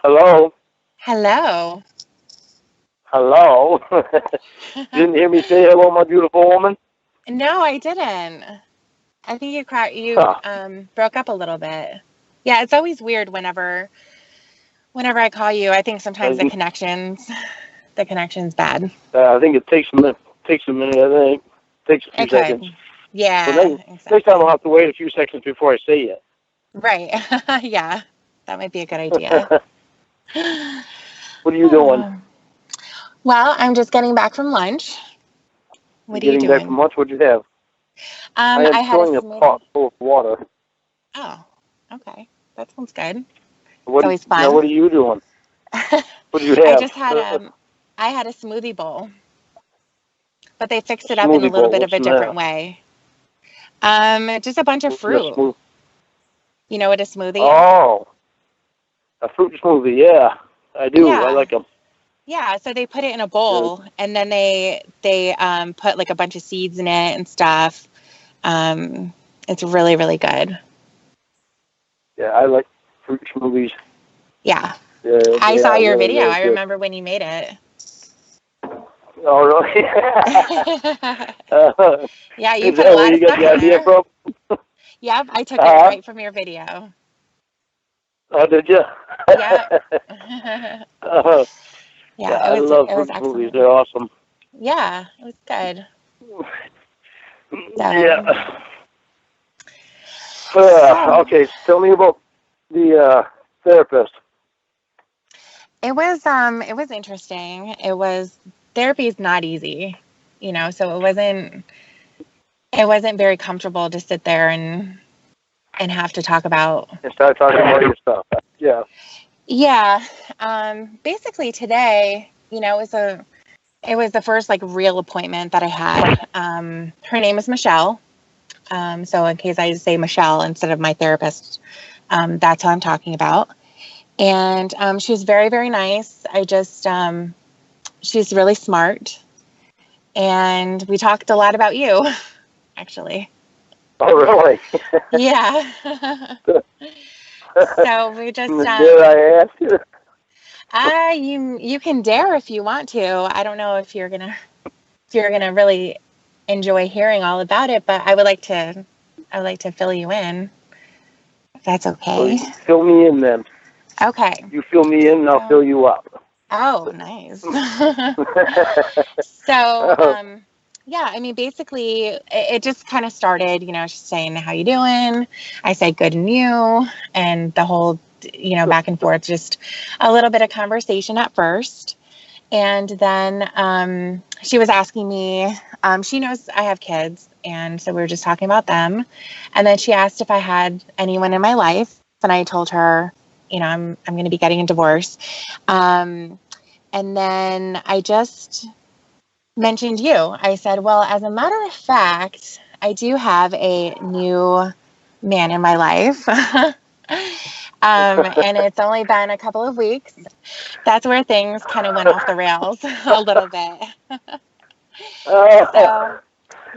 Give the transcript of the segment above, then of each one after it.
Hello? Hello. Hello? Didn't hear me say hello, my beautiful woman? No, I didn't. I think you Huh. broke up a little bit. Yeah, it's always weird whenever I call you. I think I sometimes think, the connection's bad. I think it takes a minute. Takes a minute, I think. Takes a few It seconds. could. So Yeah, next time I'll exactly. have to wait a few seconds before I say it. Right. Yeah, that might be a good idea. What are you doing? Oh. Well, I'm just getting back from lunch. You What are you getting back doing? from lunch? What'd you have? I am I had a filling a smoothie. pot full of water. Oh, okay. That sounds good. It's What? always Now, fun. what are you doing? What do you I have? just had I had a smoothie bowl, but they A fixed it up in a smoothie little bowl. bit of What's a in there? different way. Just a bunch of What's in a fruit. smoothie? You know what a smoothie is? Oh, a fruit smoothie. Yeah, I do. I Yeah. like them. Yeah, so they put it in a bowl and then they put like a bunch of seeds in it and stuff. Um, it's really, really good. Yeah, I like fruit smoothies. Yeah. Yeah, I they saw are your really, video. really I good. remember when you made it. Oh, really? Yeah, you Is put a that where lot you of got stuff the in idea there. from? Yep, I took it Uh-huh. right from your video. Oh, did you? Yep. uh, yeah, Yeah, I love it was fruit smoothies. excellent. They're awesome. Yeah, it was good. So, Yeah. so Okay, so tell me about the therapist. it was interesting. Therapy is not easy, so it wasn't very comfortable to sit there and have to talk about. And start talking about your stuff. Yeah. Yeah. Basically today, it was the first like real appointment that I had. Her name is Michelle. So in case I say Michelle instead of my therapist, that's who I'm talking about. And she was very, very nice. She's really smart. And we talked a lot about you, actually. Oh, really? Yeah. So we just, Did I ask you? you can dare if you want to. I don't know if you're gonna really enjoy hearing all about it, but I would like to fill you in, if that's Well, okay. you fill me in then. Okay. You fill me in, and I'll So, fill you up. oh, nice. So, yeah, I mean, basically, it just kind of started, she's saying, how you doing? I say, good and you, and the whole, back and forth, just a little bit of conversation at first. And then she was asking me, she knows I have kids. And so we were just talking about them. And then she asked if I had anyone in my life. And I told her, I'm going to be getting a divorce. Um, and then I just mentioned you. I said, well, as a matter of fact, I do have a new man in my life. And it's only been a couple of weeks. That's where things kind of went off the rails a little bit. uh, So,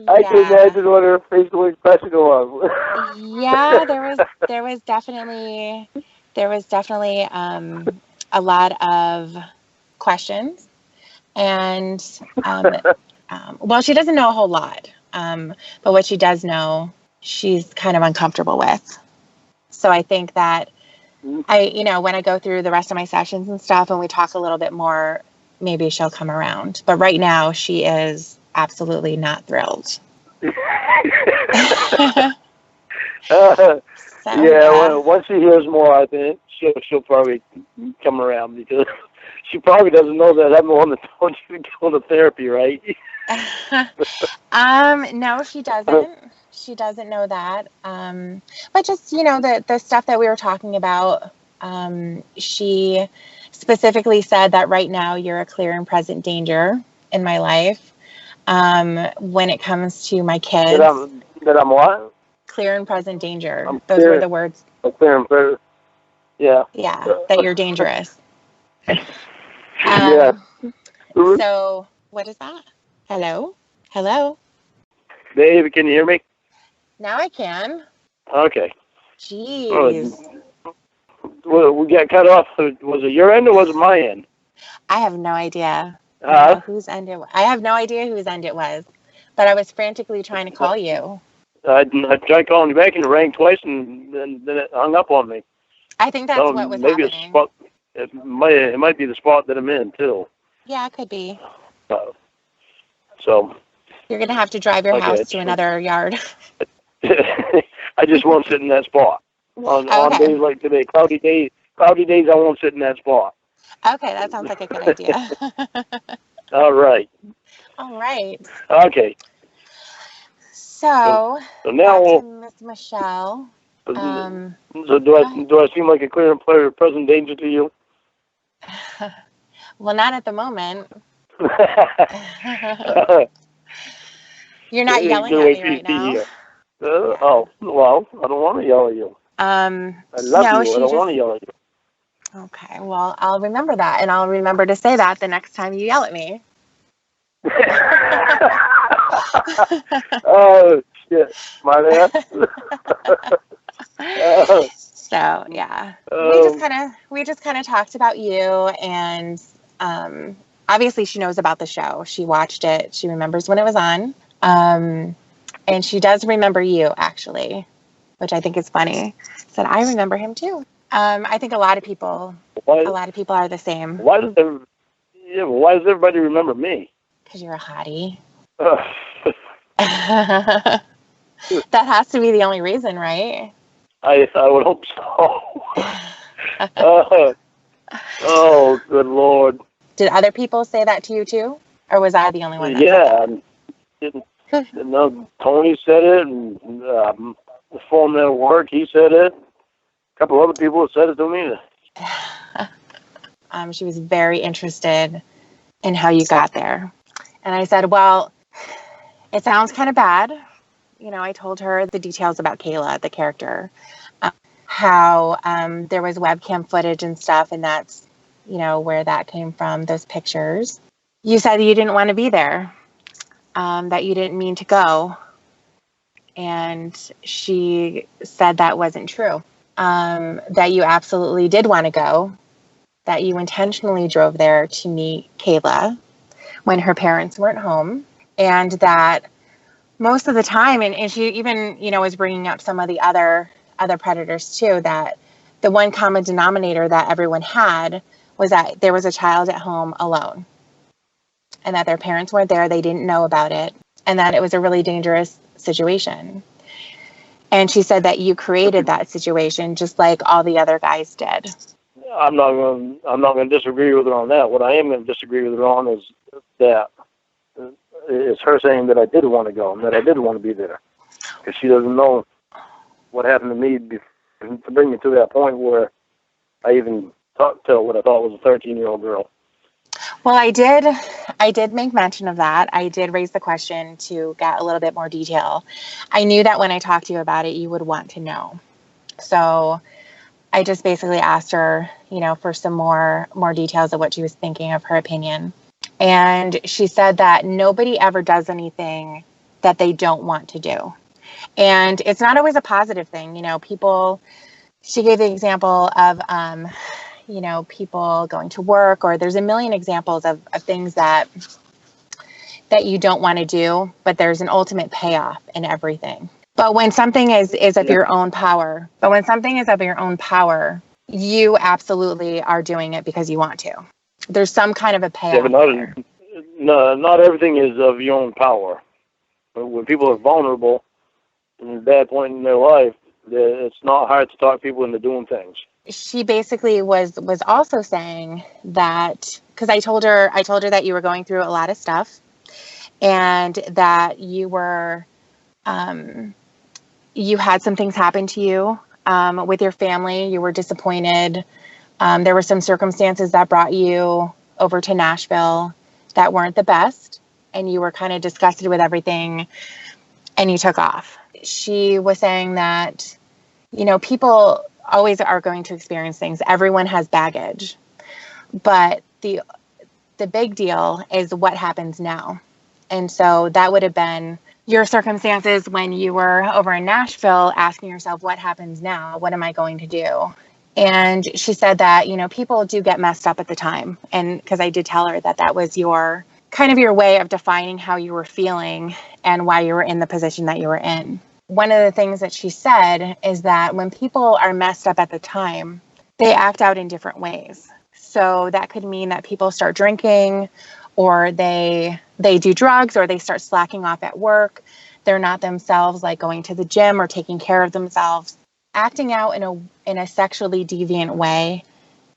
I can yeah. imagine what her facial expression was. Yeah, there was definitely a lot of questions. And well, she doesn't know a whole lot. But what she does know, she's kind of uncomfortable with. So I think that when I go through the rest of my sessions and stuff and we talk a little bit more, maybe she'll come around. But right now, she is absolutely not thrilled. So, Yeah, yeah. well, once she hears more, I think she'll probably come around because she probably doesn't know that I'm the one that told you to go to therapy, right? No, she doesn't. She doesn't know that. But just, the stuff that we were talking about, she specifically said that right now you're a clear and present danger in my life. When it comes to my that kids, I'm what? clear and present danger. I'm Those were clear. the words. I'm clear and present. Yeah. Yeah, that you're dangerous. Yeah. Um, so what is that? Hello? Hello? Dave, can you hear me? Now I can. Okay. Oh, Jeez. we got cut off. Was it your end or was it my end? I have no idea. I don't know whose end it was. I have no idea whose end it was, but I was frantically trying to call you. I tried calling you back and it rang twice and then it hung up on me. I think that's what was maybe happening. A spot, it might be the spot that I'm in too. Yeah, it could be. So you're gonna have to drive your house to another yard. I just won't sit in that spot. On days like today, cloudy days, I won't sit in that spot. Okay, that sounds like a good idea. All right. Okay. So now back to Miss Michelle. So do I seem like a clear and present danger to you? Well, not at the moment. You're not yelling at me right now. Well, I don't want to yell at you. I love you. I don't want to yell at you. Okay, well, I'll remember that, and I'll remember to say that the next time you yell at me. Oh, shit. My bad. So, yeah. We just kind of talked about you, and obviously she knows about the show. She watched it. She remembers when it was on. And she does remember you, actually, which I think is funny. Said, I remember him, too. I think a lot of people are the same. Why does everybody remember me? Because you're a hottie. That has to be the only reason, right? I would hope so. Oh, good Lord. Did other people say that to you, too? Or was I the only one that said that? No, Tony said it, and the foreman at work, he said it. A couple other people said it to me. She was very interested in how you got there. And I said, well, it sounds kind of bad. I told her the details about Kayla, the character, how there was webcam footage and stuff, and that's, where that came from, those pictures. You said you didn't want to be there, that you didn't mean to go. And she said that wasn't true, that you absolutely did want to go, that you intentionally drove there to meet Kayla when her parents weren't home, and that most of the time, and she even, was bringing up some of the other predators too, that the one common denominator that everyone had was that there was a child at home alone, and that their parents weren't there, they didn't know about it, and that it was a really dangerous situation. And she said that you created that situation just like all the other guys did. I'm not going to disagree with her on that. What I am going to disagree with her on is that it's her saying that I did want to go and that I did want to be there, because she doesn't know what happened to me to bring me to that point where I even talked to what I thought was a 13-year-old girl. Well, I did make mention of that. I did raise the question to get a little bit more detail. I knew that when I talked to you about it, you would want to know. So I just basically asked her, for some more details of what she was thinking, of her opinion. And she said that nobody ever does anything that they don't want to do. And it's not always a positive thing. She gave the example of, people going to work, or there's a million examples of things that you don't want to do, but there's an ultimate payoff in everything. But when something is of your own power, you absolutely are doing it because you want to. There's some kind of a payoff. Yeah, but not everything is of your own power. When people are vulnerable in a bad point in their life, it's not hard to talk people into doing things. She basically was also saying that, because I told her that you were going through a lot of stuff, and that you were, you had some things happen to you with your family. You were disappointed. There were some circumstances that brought you over to Nashville that weren't the best, and you were kind of disgusted with everything, and you took off. She was saying that, people always are going to experience things. Everyone has baggage, but the big deal is what happens now. And so that would have been your circumstances when you were over in Nashville, asking yourself, what happens now? What am I going to do? And she said that, people do get messed up at the time. And because I did tell her that that was your kind of your way of defining how you were feeling and why you were in the position that you were in. One of the things that she said is that when people are messed up at the time, they act out in different ways. So that could mean that people start drinking, or they do drugs, or they start slacking off at work. They're not themselves, like going to the gym or taking care of themselves. Acting out in a sexually deviant way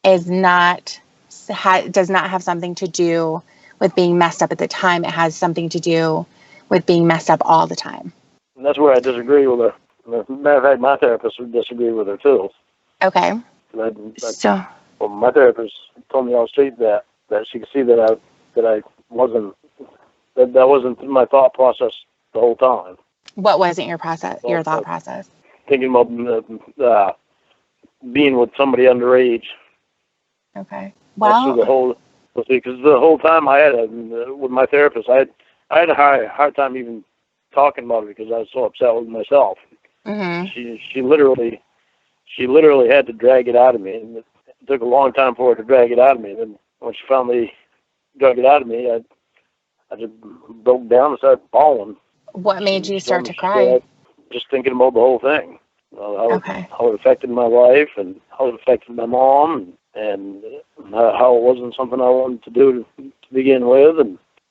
does not have something to do with being messed up at the time. It has something to do with being messed up all the time. And that's where I disagree with her. As a matter of fact, my therapist would disagree with her too. Okay. Well, my therapist told me all straight that she could see that I wasn't that wasn't my thought process the whole time. What wasn't your thought process? Thinking about being with somebody underage. Okay. Well, because the whole time I had with my therapist, I had a hard time even talking about it because I was so upset with myself. Mm-hmm. She literally had to drag it out of me, and it took a long time for her to drag it out of me. And then when she finally drug it out of me, I just broke down and started bawling. What made you start to cry? Just thinking about the whole thing, how it affected my life and how it affected my mom, and how it wasn't something I wanted to do to begin with,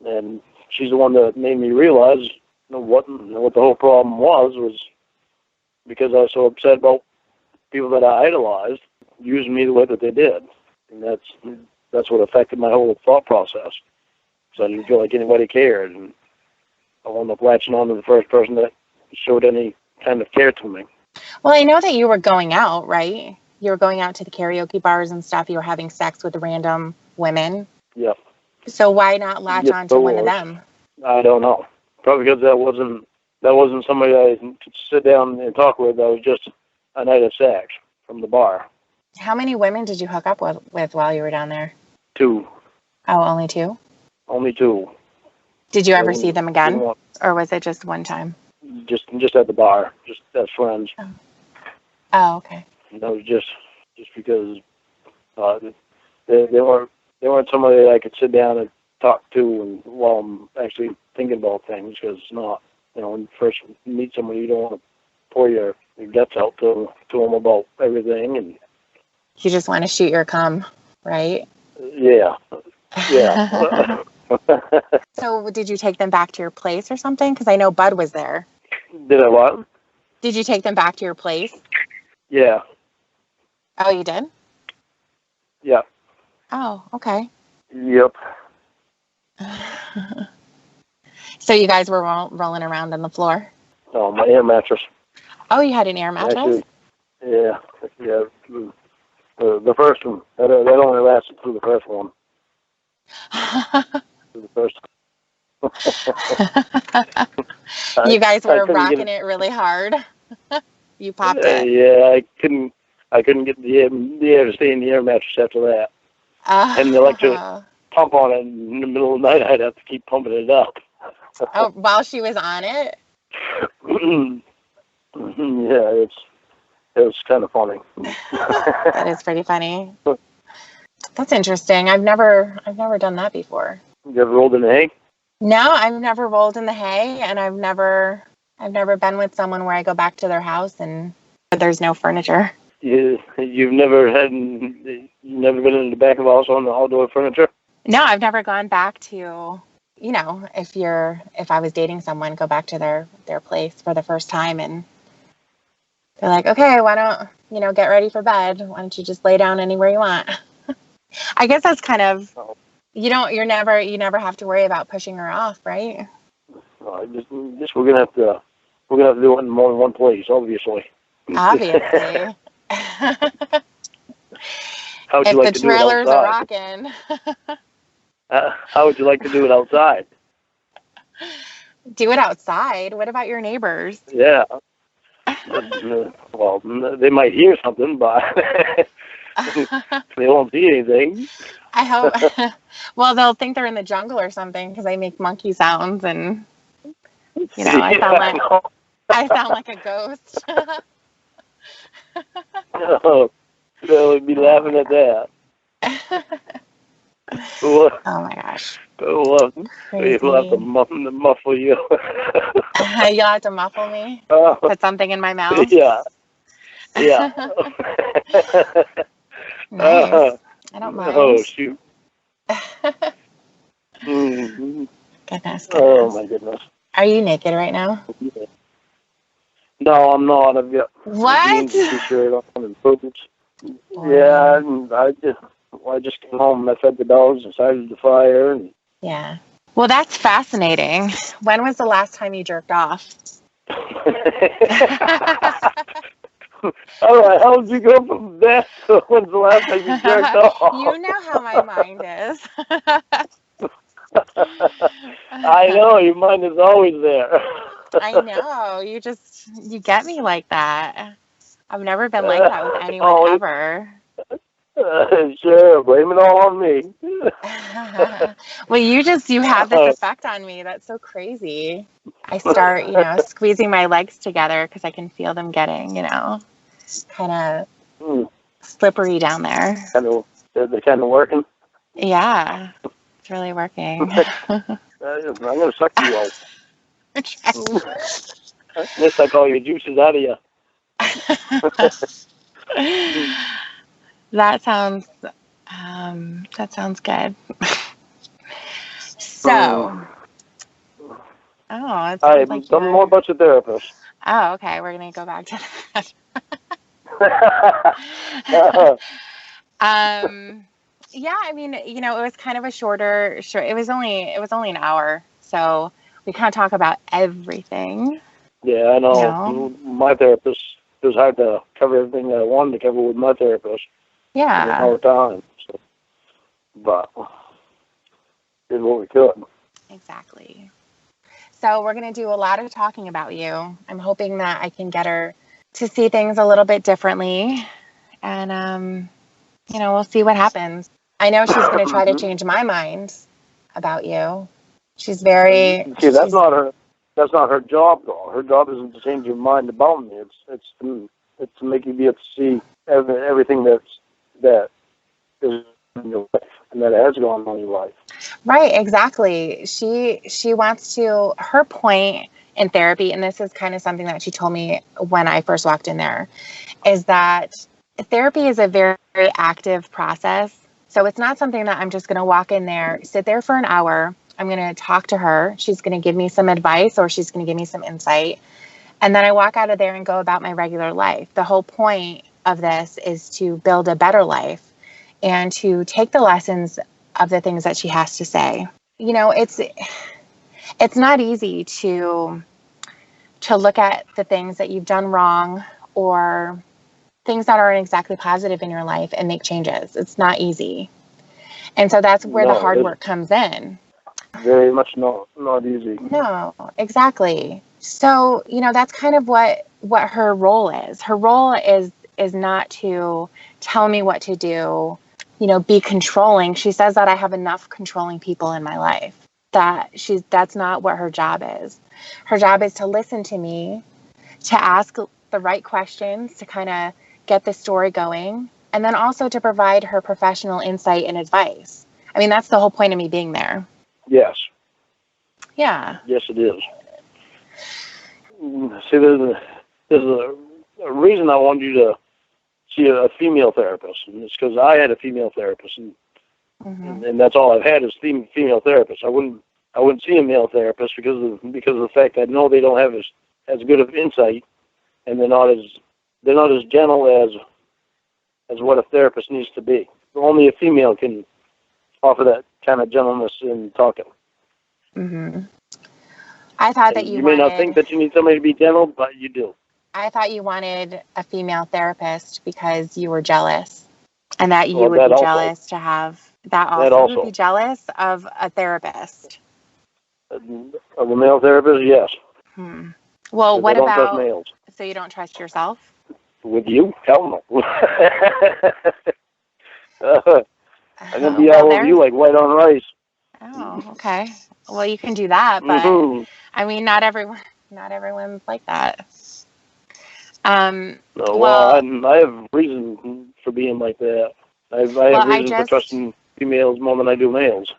and she's the one that made me realize what the whole problem was because I was so upset about people that I idolized using me the way that they did, and that's what affected my whole thought process. So I didn't feel like anybody cared, and I wound up latching on to the first person that showed any kind of care to me. Well, I know that you were going out, right? You were going out to the karaoke bars and stuff. You were having sex with random women. Yeah. So why not latch on to one of them? I don't know. Probably because that wasn't somebody I could sit down and talk with. That was just a night of sex from the bar. How many women did you hook up with while you were down there? 2. Oh, only 2? Only 2. Did you ever see them again? Or was it just one time? Just at the bar, just as friends. Oh, okay. And that was just because they weren't somebody that I could sit down and talk to and while I'm actually thinking about things, because it's not, when you first meet somebody, you don't want to pour your guts out to them about everything, and you just want to shoot your cum, right? Yeah. So did you take them back to your place or something? Because I know Bud was there. Did I what? Did you take them back to your place? Yeah. Oh, you did? Yeah. Oh, okay. Yep. So you guys were rolling around on the floor? Oh, my air mattress. Oh, you had an air mattress? Actually, yeah. The first one. That only lasted through the first one. You guys were rocking it really hard. You popped it. Yeah, I couldn't get the air to stay in the air mattress after that. And the electric pump on it in the middle of the night, I'd have to keep pumping it up. Oh, while she was on it? Yeah, it was kind of funny. That is pretty funny. That's interesting. I've never done that before. You ever rolled in the hay? No, I've never rolled in the hay, and I've never been with someone where I go back to their house and there's no furniture. You've never been in the back of a house on the outdoor furniture? No, I've never gone back to, if I was dating someone, go back to their place for the first time, and they're like, okay, why don't, get ready for bed. Why don't you just lay down anywhere you want? I guess that's kind of, you never have to worry about pushing her off, right? Just we're gonna have to do it in more than one place, obviously. Obviously. How would you like to do it outside? If the trailers are rocking. How would you like to do it outside? Do it outside? What about your neighbors? Yeah. Well, they might hear something, but they won't see anything. I hope. Well, they'll think they're in the jungle or something because I make monkey sounds, and I sound like a ghost. They'll be laughing at that. Oh my gosh. We'll have to muffle you. You'll have to muffle me? Put something in my mouth? Yeah. Yeah. Nice. I don't mind. Oh, shoot. Mm-hmm. Goodness. Oh, my goodness. Are you naked right now? No, I'm not. I've got what? jeans and t-shirt on and boots. Yeah, and I just came home and I fed the dogs and started the fire. And yeah. Well, that's fascinating. When was the last time you jerked off? All right, how did you go from that to when's the last time you jerked off? You know how my mind is. I know, your mind is always there. I know. You get me like that. I've never been like that with anyone ever. Sure, blame it all on me. Well, you have this effect on me. That's so crazy. I start, squeezing my legs together because I can feel them getting, kind of slippery down there. They're kind of working? Yeah, it's really working. I'm going to suck you out. I'm going to suck all your juices out of you. That sounds good. So, tell me more about your therapist. Oh, okay. We're gonna go back to that. Yeah. I mean, it was kind of a shorter. It was only an hour, so we kind of talk about everything. Yeah, I know. My therapist. It was hard to cover everything that I wanted to cover with my therapist. Yeah. All the time. So, but did what we could. Exactly. So we're going to do a lot of talking about you. I'm hoping that I can get her to see things a little bit differently. And, we'll see what happens. I know she's going to try to change my mind about you. She's very... See, that's not her job, though. Her job isn't to change your mind about me. It's to make you be able to see everything that is in your life and that has gone on in your life. Right, exactly. She wants to, her point in therapy, and this is kind of something that she told me when I first walked in there, is that therapy is a very, very active process. So it's not something that I'm just going to walk in there, sit there for an hour. I'm going to talk to her. She's going to give me some advice or she's going to give me some insight. And then I walk out of there and go about my regular life. The whole point of this is to build a better life and to take the lessons of the things that she has to say. It's not easy to look at the things that you've done wrong or things that aren't exactly positive in your life and make changes. It's not easy. And so that's where the hard work comes in. Very much not easy. No, exactly. So, that's kind of what her role is. Her role is not to tell me what to do, be controlling. She says that I have enough controlling people in my life. That's not what her job is. Her job is to listen to me, to ask the right questions, to kind of get the story going, and then also to provide her professional insight and advice. I mean, that's the whole point of me being there. Yes. Yeah. Yes, it is. See, there's a reason I wanted you to see a female therapist, and it's because I had a female therapist, and that's all I've had is female therapists. I wouldn't see a male therapist because of the fact I know they don't have as good of insight, and they're not as gentle as what a therapist needs to be. Only a female can offer that kind of gentleness in talking. Mm-hmm. I thought that you may not think that you need somebody to be gentle, but you do. I thought you wanted a female therapist because you were jealous, and that you would be jealous to have that also. You would be jealous of a therapist. Of a male therapist, yes. Well, what about? I don't trust males. So you don't trust yourself? With you? Hell no. I'm gonna be all over you like white on rice. Oh, okay. Well, you can do that, but I mean, not everyone's like that. No, Well, I have reason for being like that. I have reason for trusting females more than I do males.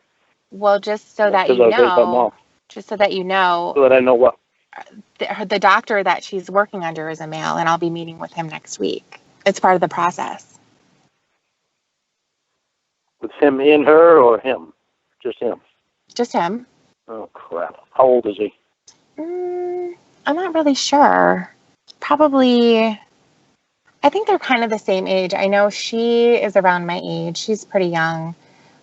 Well, just so that Because you I was raised by mom. know, just so that you know, So that I know what. the doctor that she's working under is a male, and I'll be meeting with him next week. It's part of the process. With him in her or him? Just him? Just him. Oh, crap. How old is he? I'm not really sure. Probably, I think they're kind of the same age. I know she is around my age. She's pretty young.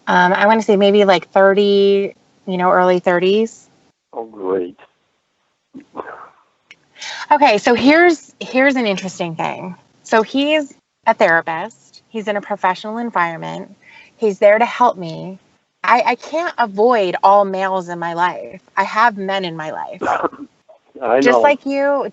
I want to say maybe like 30, early 30s. Oh, great. Okay, so here's an interesting thing. So he's a therapist. He's in a professional environment. He's there to help me. I can't avoid all males in my life. I have men in my life. I know. Just like you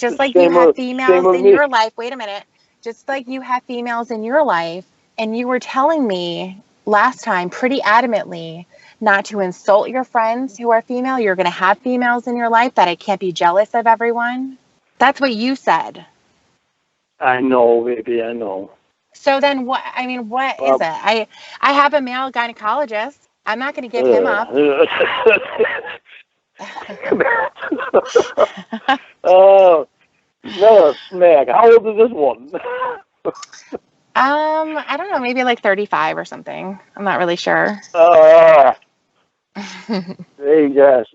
have females in your life. Wait a minute. Just like you have females in your life, and you were telling me last time pretty adamantly not to insult your friends who are female. You're going to have females in your life, that I can't be jealous of everyone. That's what you said. I know, baby, I know. So then what, is it? I have a male gynecologist. I'm not going to give him up. No, smack. How old is this one? I don't know, maybe like 35 or something. I'm not really sure. Hey, guys.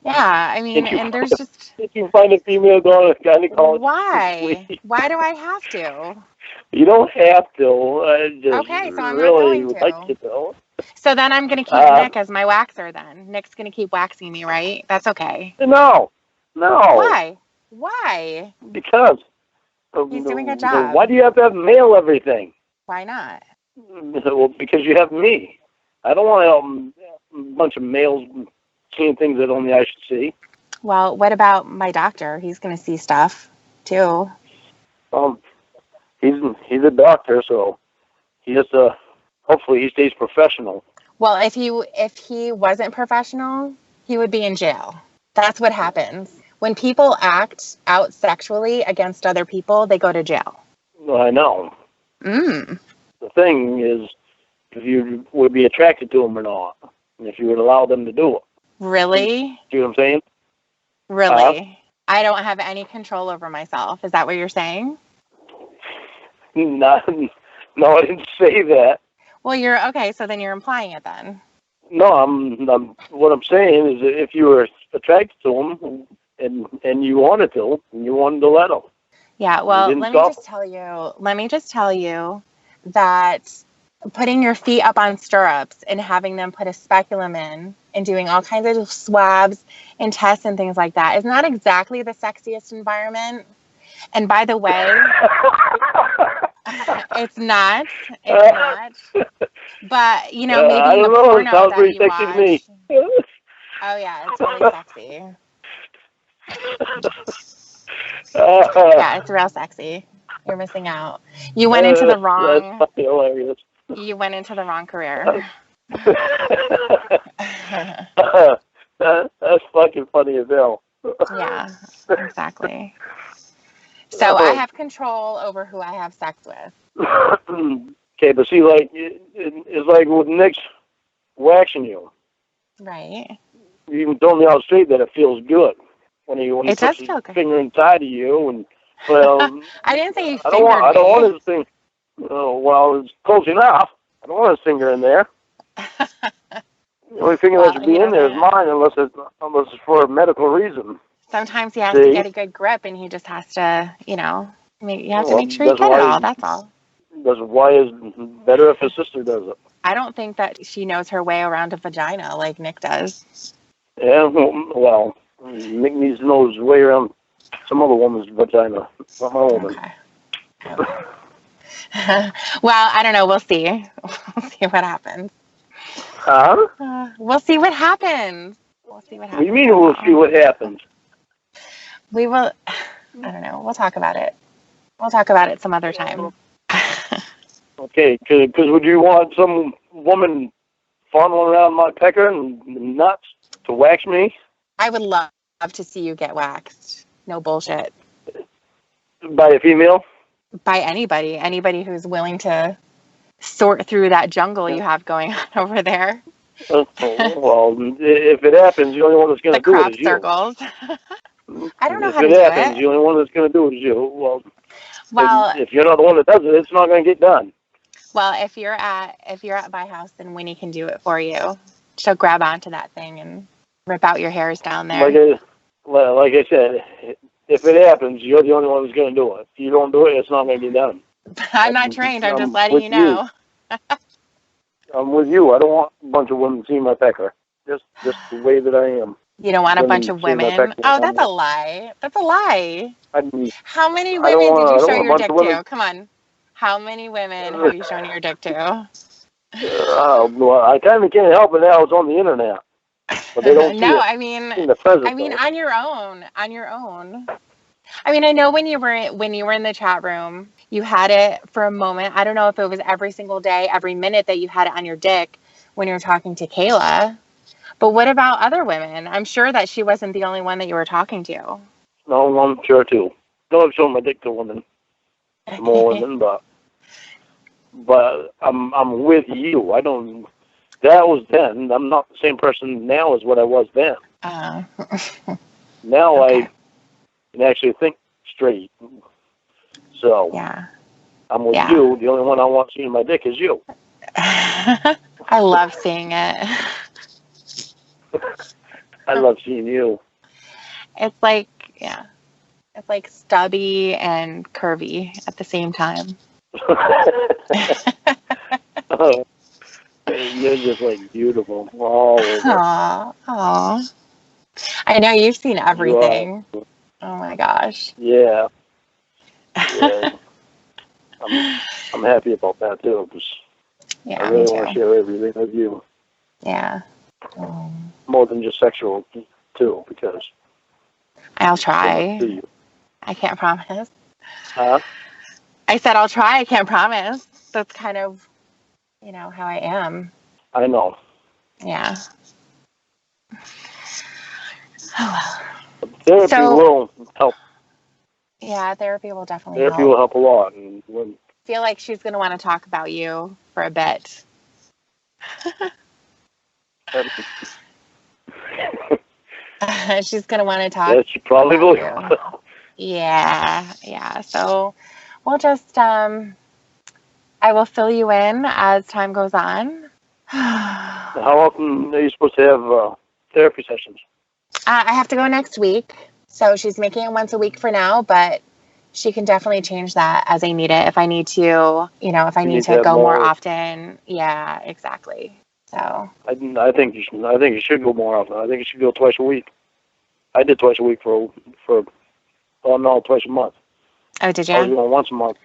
Yeah, and there's just... If you find a female gynecologist, why? please. Why do I have to? You don't have to. I just okay, so I'm really not would going like to. to, though. So then I'm going to keep Nick as my waxer then. Nick's going to keep waxing me, right? That's okay. No. Why? Why? Because. He's doing a job. Why do you have to have male everything? Why not? Well, because you have me. I don't want a bunch of males seeing things that only I should see. Well, what about my doctor? He's going to see stuff, too. He's a doctor, so he has to... Hopefully he stays professional. Well, if he wasn't professional, he would be in jail. That's what happens. When people act out sexually against other people, they go to jail. Well, I know. The thing is, if you would be attracted to them or not, and if you would allow them to do it. Really? See what I'm saying? Really? I don't have any control over myself. Is that what you're saying? No, I didn't say that. Well, you're okay. So then you're implying it then. No, what I'm saying is that if you were attracted to them and you wanted to, and you wanted to let them. Yeah. Well, let me just tell you that putting your feet up on stirrups and having them put a speculum in and doing all kinds of swabs and tests and things like that is not exactly the sexiest environment. And by the way, it's not. But, maybe in the porno sounds that pretty you sexy watch. to me. Oh, yeah, it's really sexy. Yeah, it's real sexy. You're missing out. You went into the wrong... That's hilarious. You went into the wrong career. That's fucking funny as hell. Yeah, exactly. So I have control over who I have sex with. Okay, but see, like, it's like with Nick's waxing you. Right. You even told me out straight that it feels good when he puts his finger inside of you. And well, I didn't say you fingered me. I don't want his thing. Oh, well, it's close enough. I don't want his finger in there. The only finger that should be in there is mine, unless it's for a medical reason. Sometimes he has to get a good grip, and he just has to, you have to make sure you get it all. That's all. That's why it's better if his sister does it. I don't think that she knows her way around a vagina like Nick does. Yeah, well, Nick needs to know his way around some other woman's vagina, not my woman. Okay. Well, I don't know. We'll see. We'll see what happens. Huh? We'll see what happens. What do you mean we'll see what happens? We will. I don't know. We'll talk about it. We'll talk about it some other time. Okay, because would you want some woman fondling around my pecker and nuts to wax me? I would love to see you get waxed. No bullshit. By a female? By anybody who's willing to sort through that jungle you have going on over there. Well, if it happens, the only one that's going The to do it crop is you. circles. I don't know If how to it do happens, it. the only one that's going to do it is you. Well, Well, if you're not the one that does it, it's not going to get done. well, if you're at my house, then Winnie can do it for you. She'll grab onto that thing and rip out your hairs down there. Like I said, if it happens, you're the only one that's going to do it. If you don't do it, it's not going to get done. I'm not trained. I'm just letting with you know. I'm with you. I don't want a bunch of women seeing my pecker. Just the way that I am. You don't want a bunch of seeing my women? pecker. Oh, that's a lie. That's a lie. How many I women did you don't show want a your bunch dick of women. to? Come on. How many women have you shown your dick to? Well, I kind of can't help it now. It's on the internet. But they don't see No, it. I mean Though. on your own. On your own. I mean, I know when you were in the chat room, you had it for a moment. I don't know if it was every single day, every minute that you had it on your dick when you were talking to Kayla. But what about other women? I'm sure that she wasn't the only one that you were talking to. No, I'm sure too. Don't show my dick to women, more women, but I'm with you. I don't. That was then. I'm not the same person now as what I was then. Now okay. I can actually think straight. So yeah, I'm with you. The only one I want seeing my dick is you. I love seeing it. I love seeing you. It's like, yeah. It's like stubby and curvy at the same time. Oh, you're just like beautiful. Aww. I know you've seen everything. Oh my gosh. Yeah. I'm happy about that too, because I really want to share everything with you. Yeah. More than just sexual too, because I'll try. I can't promise. Huh? I said I'll try. I can't promise. That's kind of, how I am. I know. Yeah. Therapy will help. Yeah, therapy will definitely help. Therapy will help a lot. And I feel like she's going to want to talk about you for a bit. She's going to want to talk. Yeah, she probably will. Yeah. So we'll just, I will fill you in as time goes on. How often are you supposed to have therapy sessions? I have to go next week. So she's making it once a week for now, but she can definitely change that as I need it. If I need to, if I need to go more often. Yeah, exactly. So I think you should go more often. I think you should go twice a week. I did twice a week twice a month. Oh, did you? I was going once a month.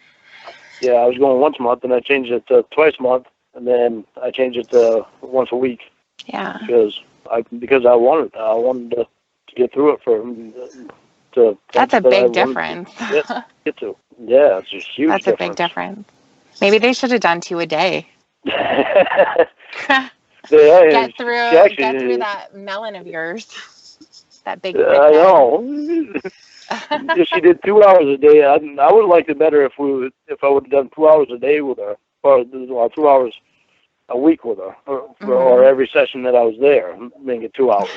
Yeah, I was going once a month, and I changed it to twice a month, and then I changed it to once a week. Yeah. Because I wanted to get through it That's a big difference. Get to. Yeah, it's a huge difference. That's a big difference. Maybe they should have done 2 a day. Get through that melon of yours. That big. I know. If she did 2 hours a day, I would have liked it better if I would have done 2 hours a day with her, or 2 hours a week with her, or every session that I was there, make it 2 hours.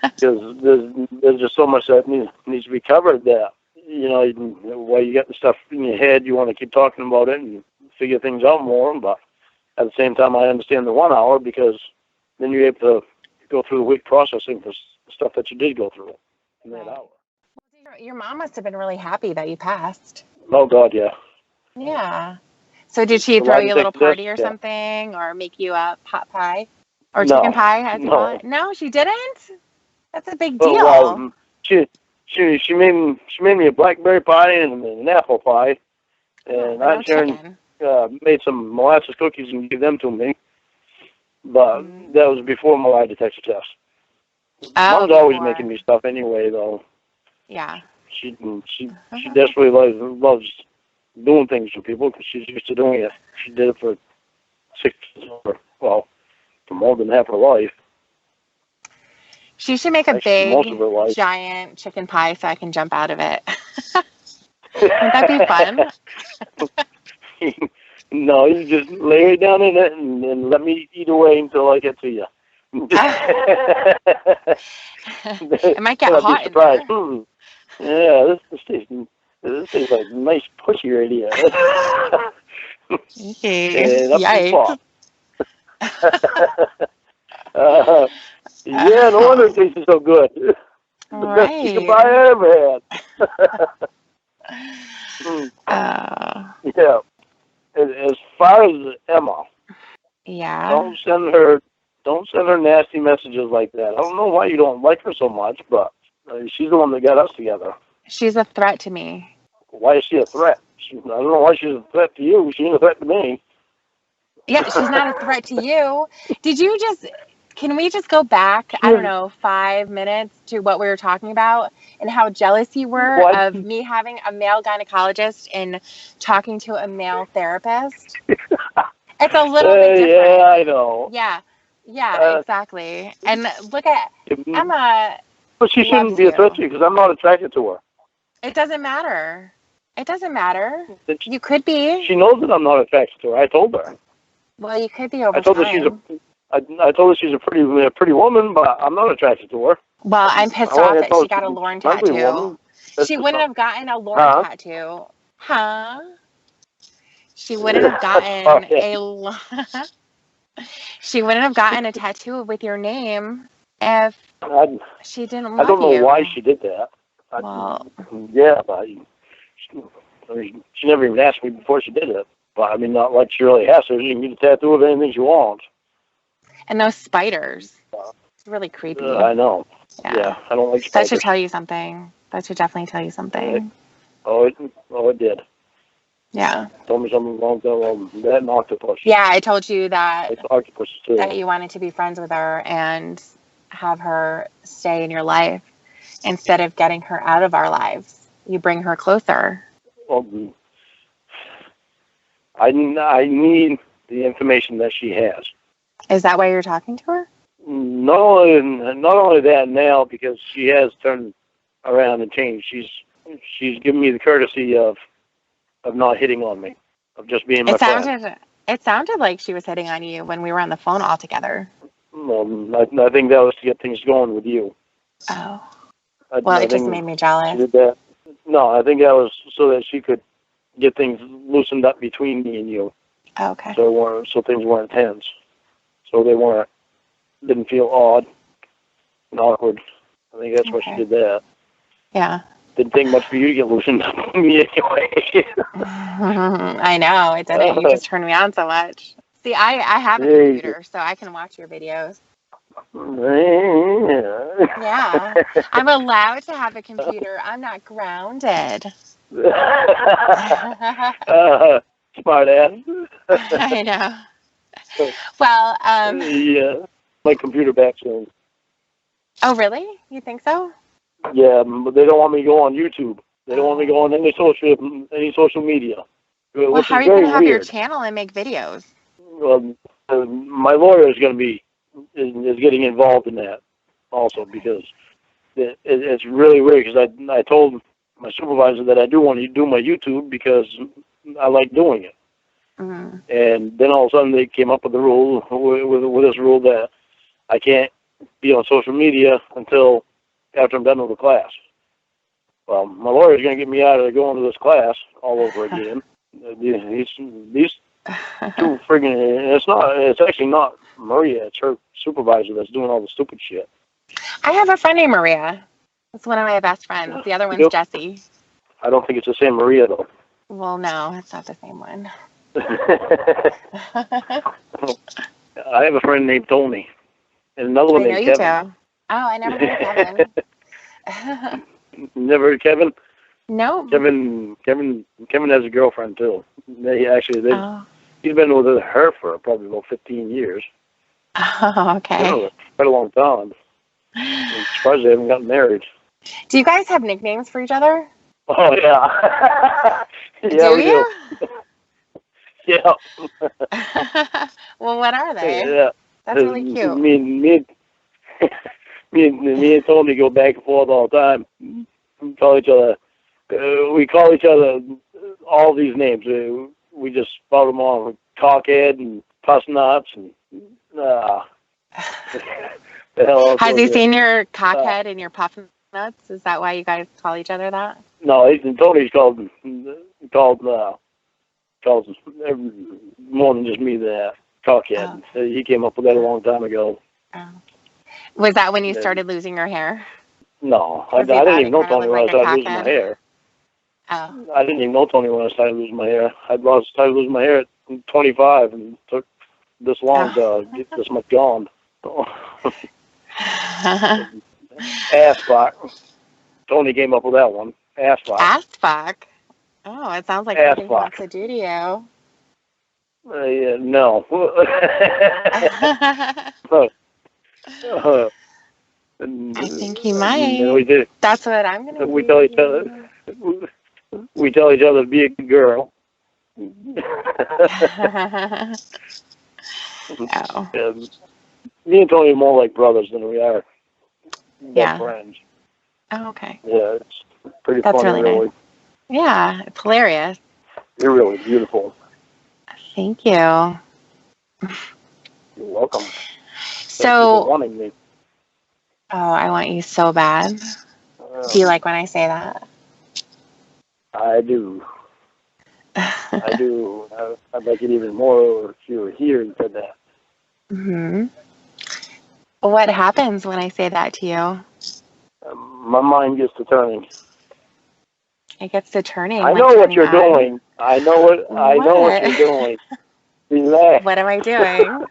Because there's just so much that needs to be covered there. While you got the stuff in your head, you want to keep talking about it and figure things out more. But at the same time, I understand the 1 hour, because then you're able to go through the week processing for stuff that you did go through in that hour. Your mom must have been really happy that you passed. Oh, God, yeah. Yeah. So did she throw you a little party or something, or make you a pot pie? Or chicken pie, as you call it? No, she didn't? That's a big deal. Well, she made me a blackberry pie and an apple pie, and I made some molasses cookies and gave them to me. But that was before my lie detector test. Mom's always making me stuff anyway, though. Yeah. She desperately loves doing things for people, because she's used to doing it. She did it for for more than half her life. She should make a big, giant chicken pie so I can jump out of it. Wouldn't that be fun? No, you just lay it down in it and let me eat away until I get to you. It might get I'd hot be surprised. in Yeah, this tastes like nice pushy right here. there. Okay. And up to the Yikes. top. Yeah, no wonder it tastes so good. The best chicken pie I ever had. Yeah. As far as Emma, Yeah. don't send her nasty messages like that. I don't know why you don't like her so much, but she's the one that got us together. She's a threat to me. Why is she a threat? I don't know why she's a threat to you. She ain't a threat to me. Yeah, she's not a threat to you. Can we just go back, I don't know, 5 minutes to what we were talking about and how jealous you were of me having a male gynecologist and talking to a male therapist? It's a little bit different. Yeah, I know. Yeah, exactly. And look at Emma. But she shouldn't be a threat to you because I'm not attracted to her. It doesn't matter. It doesn't matter. You could be. She knows that I'm not attracted to her. I told her. Well, you could be over I told her I told her she's a pretty woman, but I'm not attracted to her. Well, I'm pissed off that she got a Lorne tattoo. She wouldn't have gotten a Lorne tattoo. Huh? She wouldn't have gotten she wouldn't have gotten a tattoo with your name if she didn't love you. I don't know why she did that. Yeah, but she never even asked me before she did it. But I mean, not like she really has to. She can get a tattoo of anything she wants. And those spiders. It's really creepy. I know. Yeah, I don't like spiders. That should tell you something. That should definitely tell you something. It did. Yeah. Told me something wrong with that and octopus. Yeah, I told you that octopus too. That you wanted to be friends with her and have her stay in your life instead of getting her out of our lives. You bring her closer. Well, I need the information that she has. Is that why you're talking to her? Not only that now, because she has turned around and changed. She's given me the courtesy of not hitting on me, of just being my friend. It sounded like she was hitting on you when we were on the phone all together. Well, I think that was to get things going with you. Oh. It just made me jealous. She did that. No, I think that was so that she could get things loosened up between me and you. Okay. So things weren't tense. So didn't feel odd and awkward. I think that's why she did that. Yeah. Didn't take much for you to get loosened up with me anyway. I know, it didn't. You just turned me on so much. See, I have a computer, so I can watch your videos. Yeah. I'm allowed to have a computer. I'm not grounded. Smart ass. I know. Well, yeah, my computer back soon. Oh, really? You think so? Yeah, but they don't want me to go on YouTube. They don't want me to go on any social media. Well, how are you going to have your channel and make videos? Well, my lawyer is going to be is getting involved in that also, because it's really weird, because I told my supervisor that I do want to do my YouTube because I like doing it. Mm-hmm. And then all of a sudden they came up with the rule, with this rule that I can't be on social media until after I'm done with the class. Well, my lawyer's going to get me out of going to this class all over again. These two friggin', it's actually not Maria, it's her supervisor that's doing all the stupid shit. I have a friend named Maria. It's one of my best friends. The other one's Jessie. I don't think it's the same Maria, though. Well, no, it's not the same one. I have a friend named Tony, and another one named Kevin. Too. Oh, I never heard of Kevin. Never heard of Kevin? No. Kevin has a girlfriend too. He's been with her for probably about 15 years. Oh, okay. Quite a long time. I'm surprised they haven't gotten married. Do you guys have nicknames for each other? Oh yeah. Yeah, do you? Yeah. Well, what are they? Yeah. That's really cute. Me and Tony go back and forth all the time. We call each other We call each other all these names. We just spout them all. Cockhead and puss nuts and the hell else Has was he it? seen your cockhead and your puff nuts? Is that why you guys call each other that? No, Tony's called more than just me that cockhead. Oh. He came up with that a long time ago. Oh. Was that when you started losing your hair? No, I didn't even know Tony when I started losing my hair. Oh. I didn't even know Tony when I started losing my hair. I started losing my hair at 25 and it took this long to get this much gone. Ass fuck. Tony came up with that one. Ass fuck. Ass fuck? Oh, it sounds like something he wants to do to you. Yeah, no. I think he might. We did. That's what I'm going to do. We tell each other. We tell each other to be a good girl. Oh. Me and Tony are more like brothers than we are best friends. Oh, okay. Yeah, it's pretty That's funny, really nice. Yeah, it's hilarious. You're really beautiful. Thank you. You're welcome. So, thank you for wanting me. Oh, I want you so bad. Do you like when I say that? I do. I do. I'd like it even more if you were here and said that. Mm-hmm. What happens when I say that to you? My mind gets to turning. It gets to turning. I know what you're doing. I know what you're doing. Relax. What am I doing?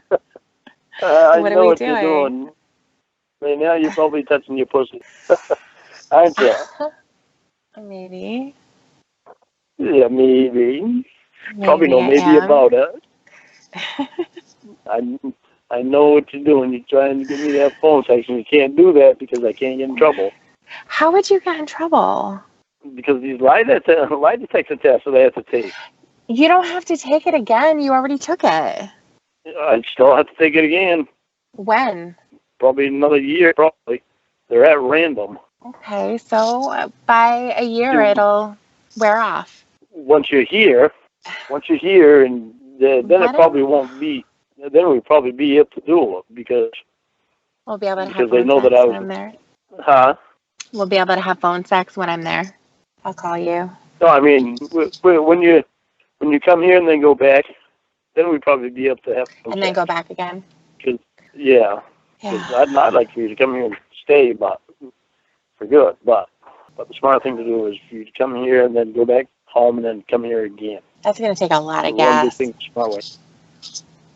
I know what you're doing. Right now you're probably touching your pussy. Aren't you? Maybe. Yeah, maybe. Probably no maybe about it. I know what you're doing. You're trying to give me that phone sex, and you can't do that because I can't get in trouble. How would you get in trouble? Because these lie detector tests that I have to take. You don't have to take it again. You already took it. I still have to take it again. When? Probably another year, probably. They're at random. Okay, so by a year it'll wear off. Once you're here, and then it probably won't be. Then we'll probably be able to do it because we'll be able to because have they know phone that sex I was. when I'm there. Huh? We'll be able to have phone sex when I'm there. I'll call you. No, I mean when you come here and then go back, then we'd probably be able to have. And then go back again. Cause, yeah. I'd like for you to come here and stay, but for good. But the smart thing to do is for you to come here and then go back home and then come here again. That's going to take a lot of gas.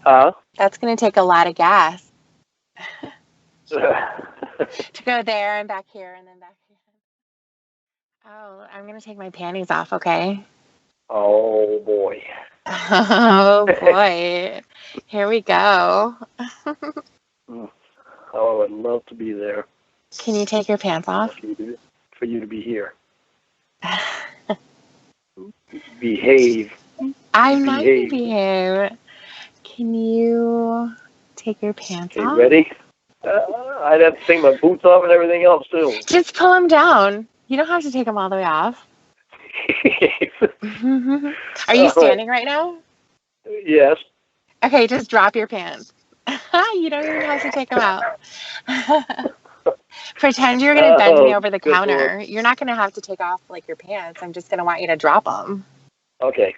Huh? That's going to take a lot of gas. To go there and back here and then back here. Oh, I'm going to take my panties off, okay? Oh, boy. Oh, boy. Here we go. Oh, I'd love to be there. Can you take your pants off? For you to be here. Behave. I might behave. Can you take your pants off? Ready? I'd have to take my boots off and everything else, too. Just pull them down. You don't have to take them all the way off. Are you standing right now? Yes. Okay, just drop your pants. You don't even have to take them out. Pretend you're going to bend me over the counter. Lord. You're not going to have to take off like your pants. I'm just going to want you to drop them. Okay.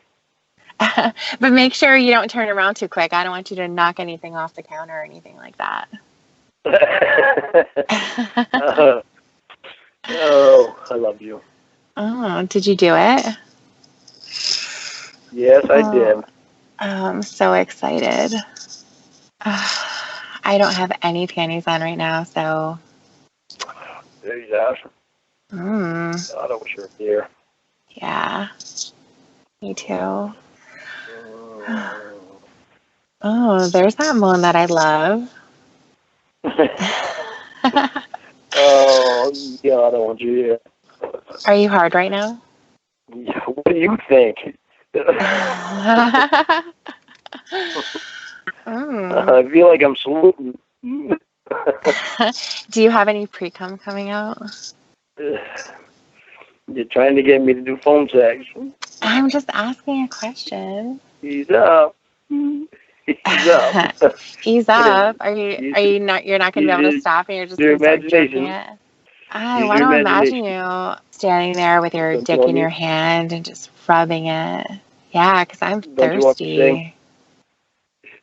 But make sure you don't turn around too quick. I don't want you to knock anything off the counter or anything like that. Oh, I love you. Oh, did you do it? Yes, I did. I'm so excited. I don't have any panties on right now, so. There you go. God, I wish you were here. Yeah. Me too. Oh, there's that moan that I love. Oh, God, I want you here. Are you hard right now? Yeah, what do you think? I feel like I'm saluting. Do you have any pre-cum coming out? You're trying to get me to do phone sex. I'm just asking a question. Ease up. Ease up. Ease up. Are you not? You're not going to be able to Use stop, and you're just your going to start jerking imagination. it. I Use want your to imagine imagination. you standing there with your Don't you dick want in me? your hand and just rubbing it. Yeah, because I'm Don't you want me to sing? thirsty.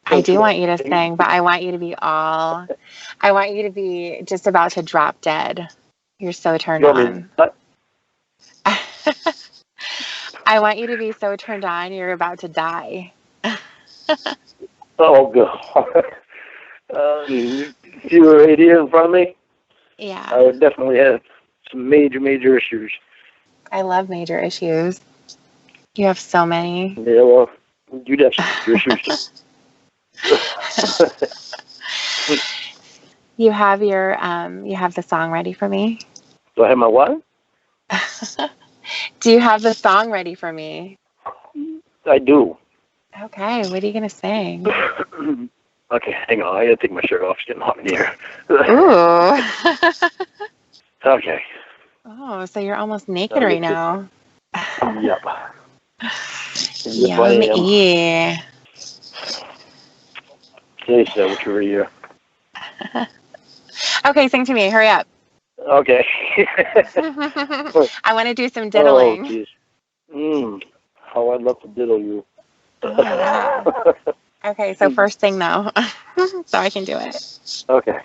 I Don't you do want want you to me to sing? sing, but I want you to be I want you to be just about to drop dead. You're so turned You want me to on. what? I want you to be so turned on, you're about to die. Oh, God. If you were right here in front of me, I Yeah, would definitely have some major, major issues. I love major issues. You have so many. Yeah, well, you'd have some major issues. You have you have the song ready for me? Do I have my what? Do you have the song ready for me? I do. Okay, what are you gonna sing? Okay, hang on. I gotta take my shirt off. It's getting hot in here. Ooh. Okay. Oh, so you're almost naked I'll right get this. now. Yep. Yes, I am. Yummy. Okay, so which over here? Okay, sing to me. Hurry up. Okay. I want to do some Oh, diddling. jeez. How I'd love to diddle you. Oh, yeah. Okay, so first thing though, so I can do it. Okay.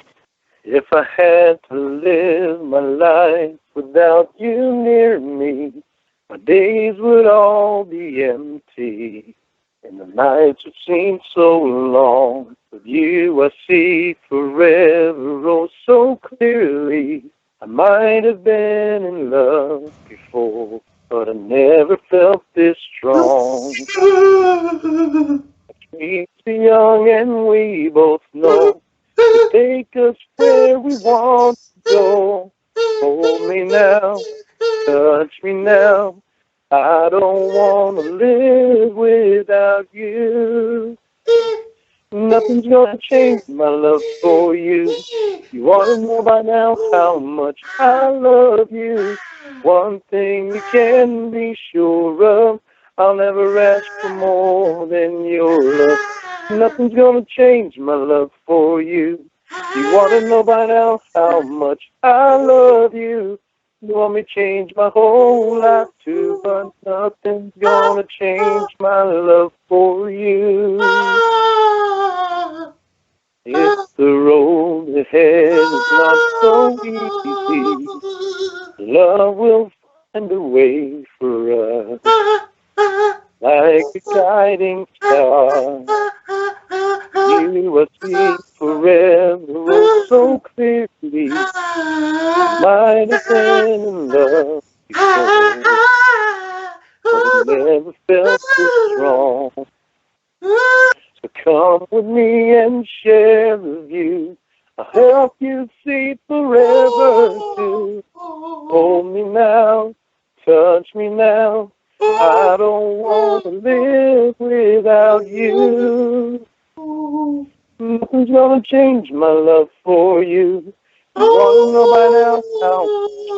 If I had to live my life without you near me, my days would all be empty, and the nights would seem so long. With you I see forever oh so clearly. I might have been in love before, but I never felt this strong. We're too young and we both know to take us where we want to go. Hold me now, touch me now. I don't want to live without you. Nothing's gonna change my love for you. You ought to know by now how much I love you. One thing you can be sure of, I'll never ask for more than your love. Nothing's gonna change my love for you. You ought to know by now how much I love you. You want me to change my whole life too, but nothing's gonna change my love for you. If the road ahead is not so easy, love will find a way for us, like a guiding star. You will see forever oh so clearly. Might have been in love before, but I never felt this strong. So come with me and share a view. I'll help you see forever too. Hold me now, touch me now. I don't want to live without you. Nothing's gonna change my love for you. You wanna know by now how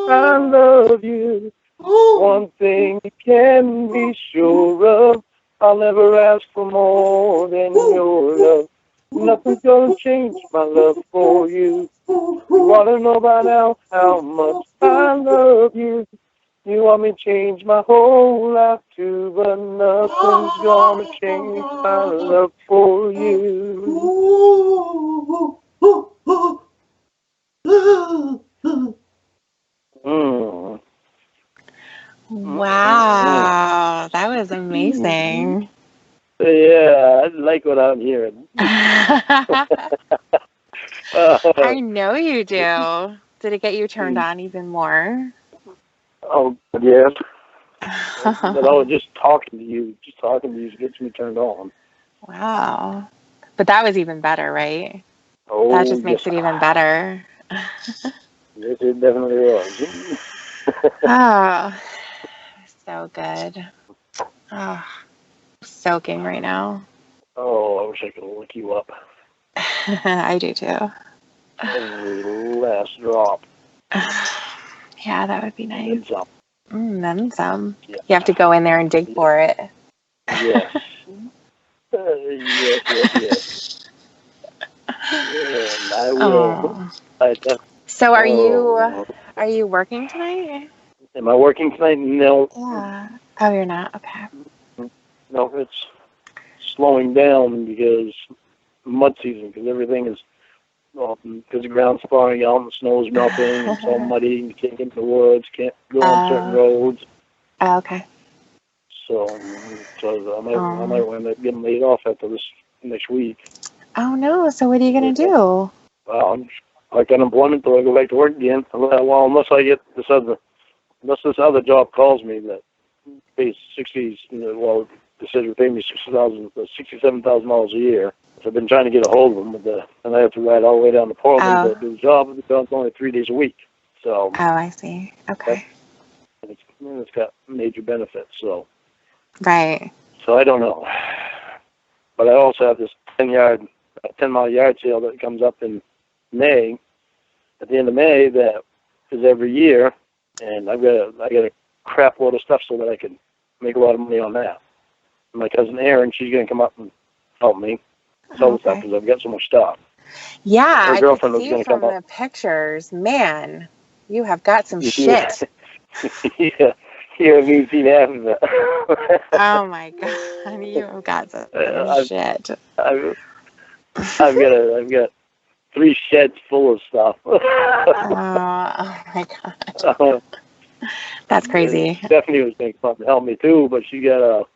I love you. One thing you can be sure of, I'll never ask for more than your love. Nothing's gonna change my love for you. You wanna know by now how much I love you. You want me to change my whole life too, but nothing's gonna change my love for you. Mm. Wow, that was amazing. Yeah, I like what I'm hearing. I know you do. Did it get you turned on even more? Oh, yeah. But I was just talking to you gets me turned on. Wow. But that was even better, right? That Oh, just yes. makes it even better. Yes, it definitely was. Oh, so good. Oh, soaking right now. Oh, I wish I could lick you up. I do too. Every last drop. Yeah, that would be And then nice. some. Then some. Yeah. You have to go in there and dig for it. Yes. Yes. And I will. Oh. So are you working tonight? Am I working tonight? No. Yeah. Oh, you're not? Okay. No, it's slowing down because mud season, because everything is, because the ground's thawing out and the snow's melting and it's all muddy and you can't get in the woods, can't go on certain roads. Oh, okay. So I might end up getting laid off after this next week. Oh, no. So what are you going to do? Well, I'm like unemployment till I go back to work again. Well, unless I get unless this other job calls me that pays they said it pay me $67,000 a year. So I've been trying to get a hold of them, and I have to ride all the way down to Portland to do the job. The job's only 3 days a week. So. Oh, I see. Okay. It's got major benefits. So. Right. So I don't know, but I also have this 10-mile yard sale that comes up in May. At the end of May, that is every year, and I got a crap load of stuff so that I can make a lot of money on that. My cousin Erin, she's going to come up and help me sell the stuff because I've got so much stuff. Yeah, her girlfriend I could see from the pictures. Man, you have got some shit. Yeah, you haven't even seen half of it. Oh my god, you have got some shit. I've got 3 sheds full of stuff. Oh my god. That's crazy. Stephanie was going to come up and help me too, but she got a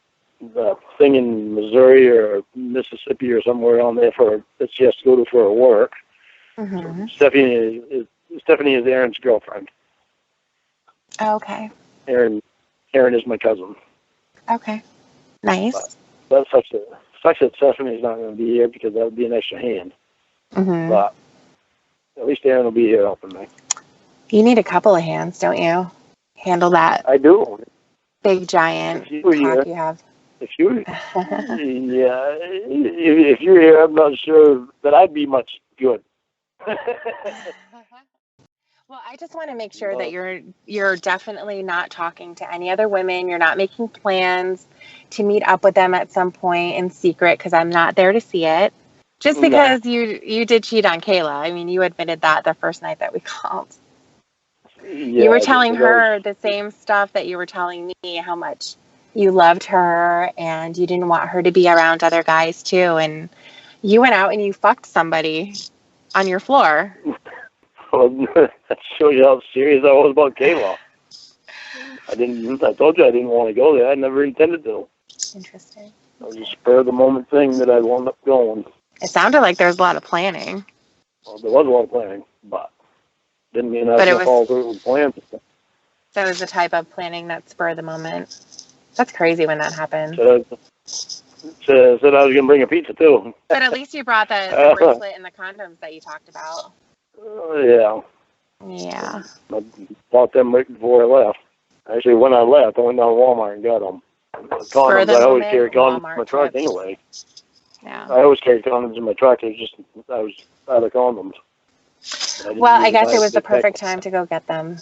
thing in Missouri or Mississippi or somewhere on there that she has to go to for her work. Mm-hmm. So Stephanie is Aaron's girlfriend. Okay. Aaron is my cousin. Okay. Nice. But such that Stephanie's not going to be here because that would be an extra hand. Mm-hmm. But at least Aaron will be here helping me. You need a couple of hands, don't you? Handle that. I do. Big giant cock you have. If you're here, I'm not sure that I'd be much good. Well, I just want to make sure that you're definitely not talking to any other women. You're not making plans to meet up with them at some point in secret because I'm not there to see it. Just because you did cheat on Kayla. I mean, you admitted that the first night that we called. Yeah, you were telling her the same stuff that you were telling me, how much you loved her and you didn't want her to be around other guys too. And you went out and you fucked somebody on your floor. Well, that shows you how serious I was about Kayla. I told you I didn't want to go there. I never intended to. Interesting. It was a spur of the moment thing that I wound up going. It sounded like there was a lot of planning. Well, there was a lot of planning, but didn't mean I was going to follow through with plans. So it was the type of planning that spur of the moment. That's crazy when that happens. Said I was going to bring a pizza too. But at least you brought the bracelet and the condoms that you talked about. Yeah. Yeah. I bought them right before I left. Actually, when I left, I went down to Walmart and got them. Condoms, I always carry condoms in my truck anyway. Yeah. I always carry condoms in my truck. I was out of condoms. Well, I guess it was the perfect time to go get them.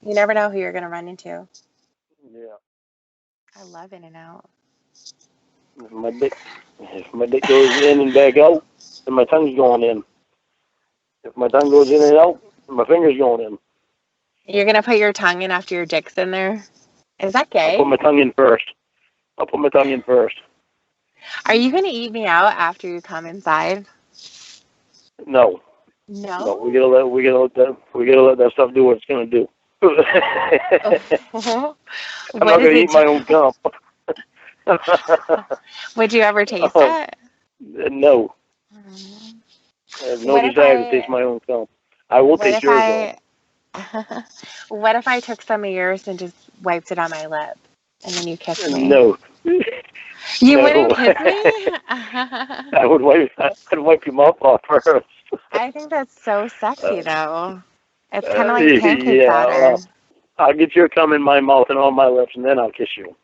You never know who you're going to run into. Yeah. I love In-N-Out. If my dick goes in and back out, then my tongue's going in. If my tongue goes in and out, my finger's going in. You're going to put your tongue in after your dick's in there? Is that gay? I'll put my tongue in first. Are you going to eat me out after you come inside? No. No? No, we gotta let that stuff do what it's gonna do. I'm not gonna eat my own cum. Would you ever taste it? No. I have no desire to taste my own cum. I will taste yours though. What if I took some of yours and just wiped it on my lip and then you kissed me? No. You wouldn't kiss me? I'd wipe your mouth off first. I think that's so sexy though. It's kind of like pancake batter. I'll get your cum in my mouth and on my lips and then I'll kiss you.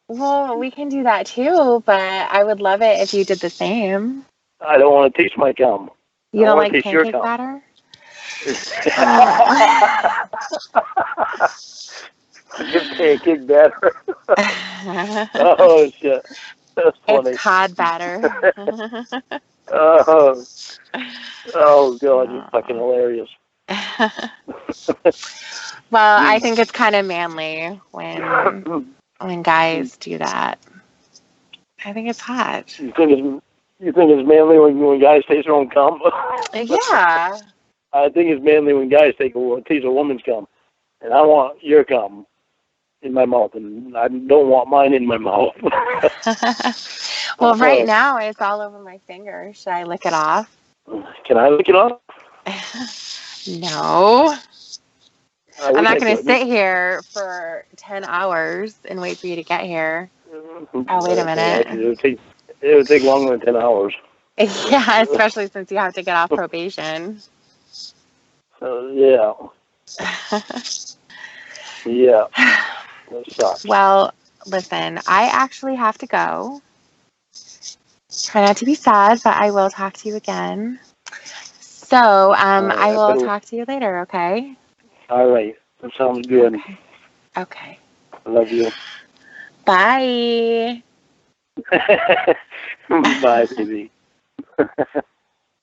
Well, we can do that too, but I would love it if you did the same. I don't want to taste my cum. You don't like pancake batter? Your pancake batter. Oh, shit. That's funny. It's cod batter. Oh, oh, God, you're fucking hilarious. Well, I think it's kind of manly when guys do that. I think it's hot. You think it's manly when guys taste their own cum? Yeah. I think it's manly when guys taste a woman's cum. And I want your cum in my mouth, and I don't want mine in my mouth. Well, right now it's all over my finger. Should I lick it off? Can I lick it off? No. I'm not going to could. sit here for 10 hours and wait for you to get here. Oh, wait a minute. It would take longer than 10 hours. Yeah, especially since you have to get off probation. Yeah. Yeah. That sucks. Well, listen, I actually have to go. Try not to be sad, but I will talk to you again. So, I will talk to you later, okay? All right. That sounds good. Okay. I love you. Bye. Bye, baby.